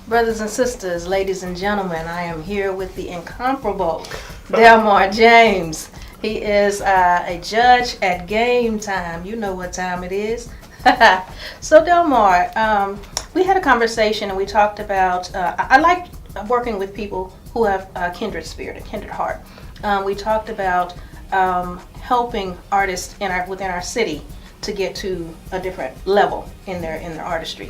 Brothers and sisters, ladies and gentlemen, I am here with the incomparable Dalmar James. He is a judge at game time. You know what time it is. So Dalmar, we had a conversation and we talked about, I like working with people who have a kindred spirit, a kindred heart. We talked about helping artists within our city to get to a different level in their artistry.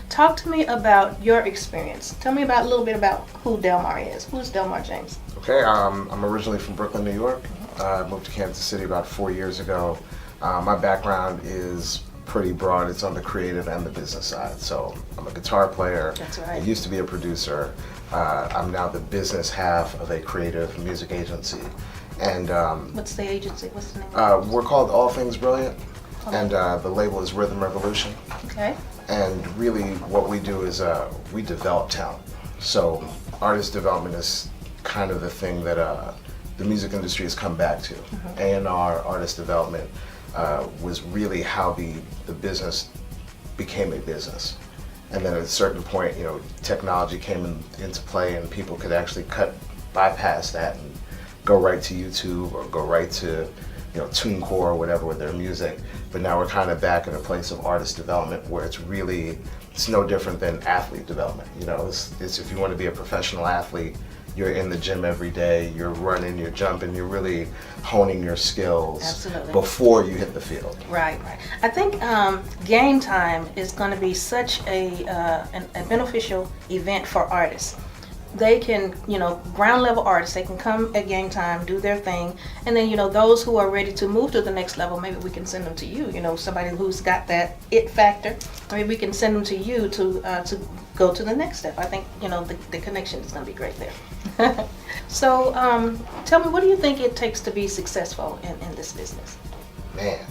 Talk to me about your experience. Tell me a little bit about who Dalmar is. Who's Dalmar James? Okay, I'm originally from Brooklyn, New York. I moved to Kansas City about 4 years ago. My background is pretty broad. It's on the creative and the business side. So I'm a guitar player. That's right. I used to be a producer. I'm now the business half of a creative music agency. And what's the agency? What's the name? We're called All Things Brilliant, and the label is Rhythm Revolution. Okay. And really what we do is we develop talent. So artist development is kind of the thing that the music industry has come back to. A&R, artist development, was really how the business became a business. And then at a certain point, technology came into play and people could actually bypass that and go right to YouTube or go right to TuneCore or whatever with their music. But now we're kind of back in a place of artist development where it's no different than athlete development. It's if you want to be a professional athlete, you're in the gym every day, you're running, you're jumping, you're really honing your skills. Absolutely. Before you hit the field. Right. I think game time is going to be such a beneficial event for artists. They can, ground level artists, they can come at game time, do their thing, and then, those who are ready to move to the next level, maybe we can send them to you, somebody who's got that it factor. Maybe we can send them to you to go to the next step. I think, the connection is going to be great there. So, tell me, what do you think it takes to be successful in this business? Man,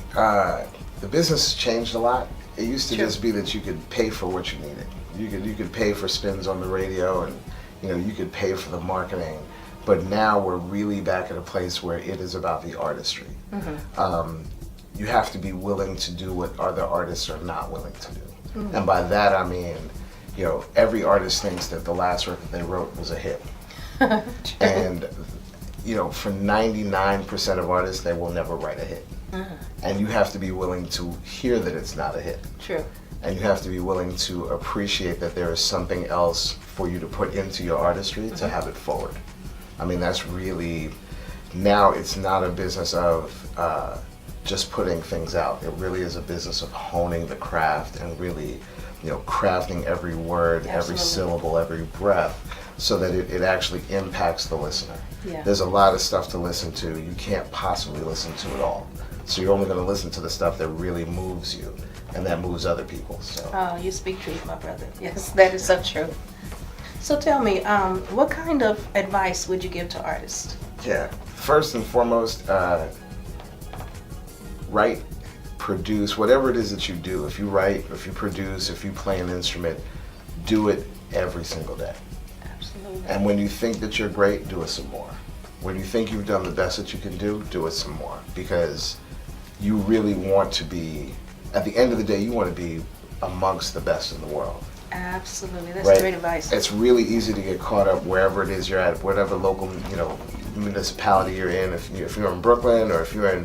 the business has changed a lot. It used to just be that you could pay for what you needed. You could pay for spins on the radio and you could pay for the marketing, but now we're really back at a place where it is about the artistry. You have to be willing to do what other artists are not willing to do. And by that I mean, every artist thinks that the last record they wrote was a hit. And, for 99% of artists, they will never write a hit. And you have to be willing to hear that it's not a hit. True. And you have to be willing to appreciate that there is something else for you to put into your artistry to have it forward. I mean, that's really, now it's not a business of just putting things out. It really is a business of honing the craft and really, crafting every word, every syllable, every breath, so that it actually impacts the listener. Yeah. There's a lot of stuff to listen to. You can't possibly listen to it all. So you're only going to listen to the stuff that really moves you, and that moves other people. So. Oh, you speak truth, my brother. Yes, that is so true. So tell me, what kind of advice would you give to artists? Yeah, first and foremost, write, produce, whatever it is that you do. If you write, if you produce, if you play an instrument, do it every single day. Absolutely. And when you think that you're great, do it some more. When you think you've done the best that you can do it some more. Because you really want to be, at the end of the day, you want to be amongst the best in the world. Absolutely, that's Right? great advice. It's really easy to get caught up wherever it is you're at, whatever local, municipality you're in. If you're in Brooklyn, or if you're in,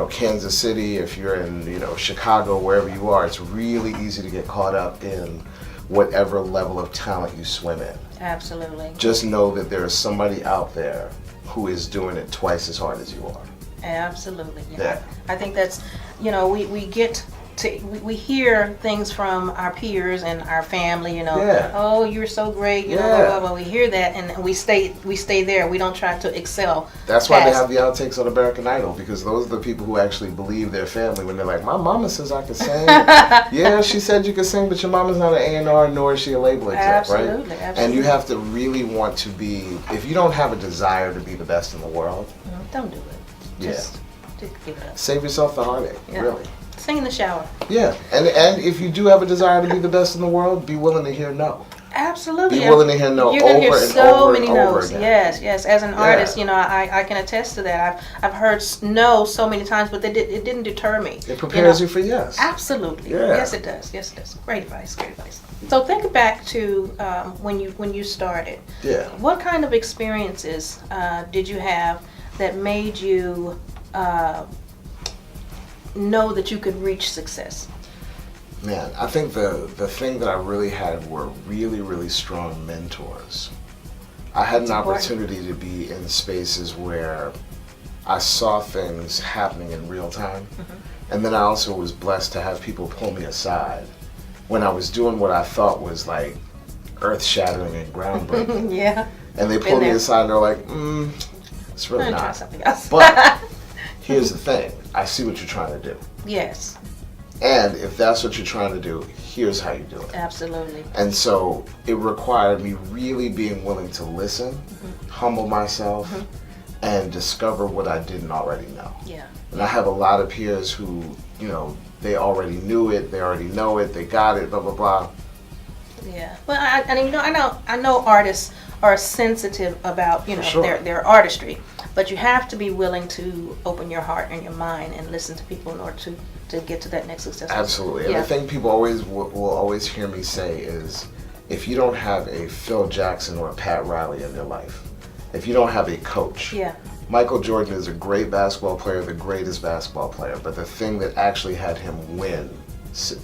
Kansas City, if you're in, Chicago, wherever you are, it's really easy to get caught up in whatever level of talent you swim in. Absolutely. Just know that there is somebody out there who is doing it twice as hard as you are. Absolutely. Yeah. I think that's, we hear things from our peers and our family, oh, you're so great, blah, blah, blah. We hear that and we stay there. We don't try to excel. That's why they have the outtakes on American Idol, because those are the people who actually believe their family when they're like, my mama says I can sing. Yeah, she said you can sing, but your mama's not an A&R, nor is she a label exec, right? Absolutely. And you have to really want to be, if you don't have a desire to be the best in the world, don't do it. Just give it up. Save yourself the heartache, really. Sing in the shower. Yeah, and if you do have a desire to be the best in the world, be willing to hear no. Absolutely. Be willing to hear no You're gonna hear over and so over many and over no's. again. Yes, yes. As an artist, Yeah. I can attest to that. I've heard no so many times, but it didn't deter me. It prepares you for yes. Absolutely. Yeah. Yes, it does. Yes, it does. Great advice. Great advice. So think back to when you started. Yeah. What kind of experiences did you have that made you know that you could reach success? Man, I think the thing that I really had were really, really strong mentors. I had That's an important. opportunity to be in spaces where I saw things happening in real time. And then I also was blessed to have people pull me aside when I was doing what I thought was like earth-shattering and groundbreaking. Yeah. And they Been pulled me there. aside and they're like, it's really I'm gonna try not. something else. But here's the thing, I see what you're trying to do. Yes, And if that's what you're trying to do, here's how you do it. absolutely. And so it required me really being willing to listen, humble myself, and discover what I didn't already know. Yeah. And I have a lot of peers who, they already knew it, they already know it, they got it, blah, blah, blah. Yeah. Well, I know artists are sensitive about sure. their artistry, but you have to be willing to open your heart and your mind and listen to people in order to get to that next success. Absolutely. And Yeah. the thing people always will always hear me say is, if you don't have a Phil Jackson or a Pat Riley in your life, if you don't have a coach, Yeah. Michael Jordan is a great basketball player, the greatest basketball player, but the thing that actually had him win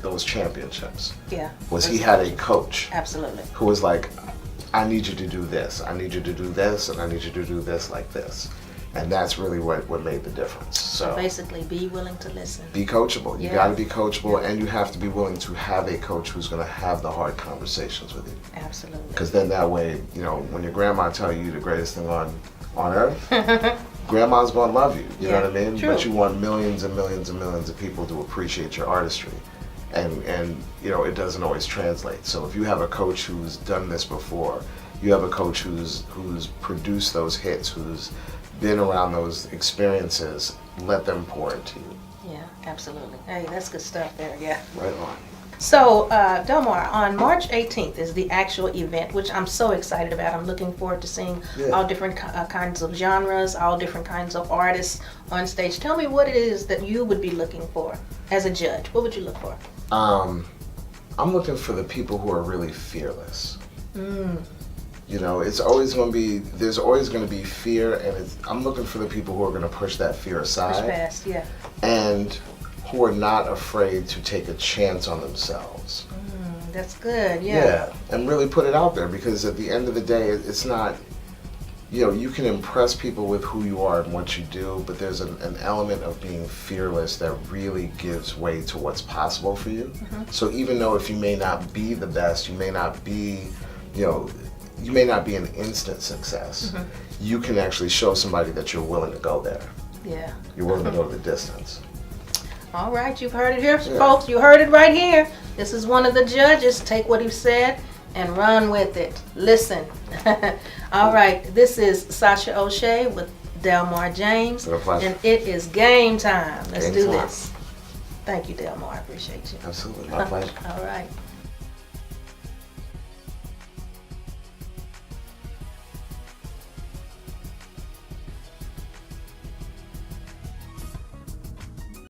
those championships Yeah. was he had a coach Absolutely. who was like, I need you to do this, I need you to do this, and I need you to do this like this. And that's really what made the difference. So Basically, be willing to listen. be coachable. You Yeah. got to be coachable, and you have to be willing to have a coach who's going to have the hard conversations with you. Absolutely. Because then that way, when your grandma tell you the greatest thing on earth, grandma's going to love you. You know Yeah, what I mean? true. But you want millions and millions and millions of people to appreciate your artistry. And it doesn't always translate. So if you have a coach who's done this before, you have a coach who's produced those hits, who's been around those experiences, let them pour into you. Yeah, absolutely. Hey, that's good stuff there. Yeah. Right on. So, Dalmar, on March 18th is the actual event, which I'm so excited about. I'm looking forward to seeing Yeah. all different kinds of genres, all different kinds of artists on stage. Tell me what it is that you would be looking for as a judge. What would you look for? I'm looking for the people who are really fearless. It's always going to be, there's always going to be fear, and I'm looking for the people who are going to push that fear aside. Push past, yeah. And who are not afraid to take a chance on themselves. That's good, Yeah, and really put it out there, because at the end of the day, it's not, you can impress people with who you are and what you do, but there's an element of being fearless that really gives way to what's possible for you. So even though if you may not be the best, you may not be, you may not be an instant success, you can actually show somebody that you're willing to go there. Yeah. You're willing to go the distance. All right, you've heard it here, folks. You heard it right here. This is one of the judges. Take what he said and run with it. Listen. All right, this is Sasha O'Shea with Dalmar James. It's been a pleasure. And it is game time. Let's Game do time. this. Thank you, Dalmar. I appreciate you. Absolutely, my pleasure. All right.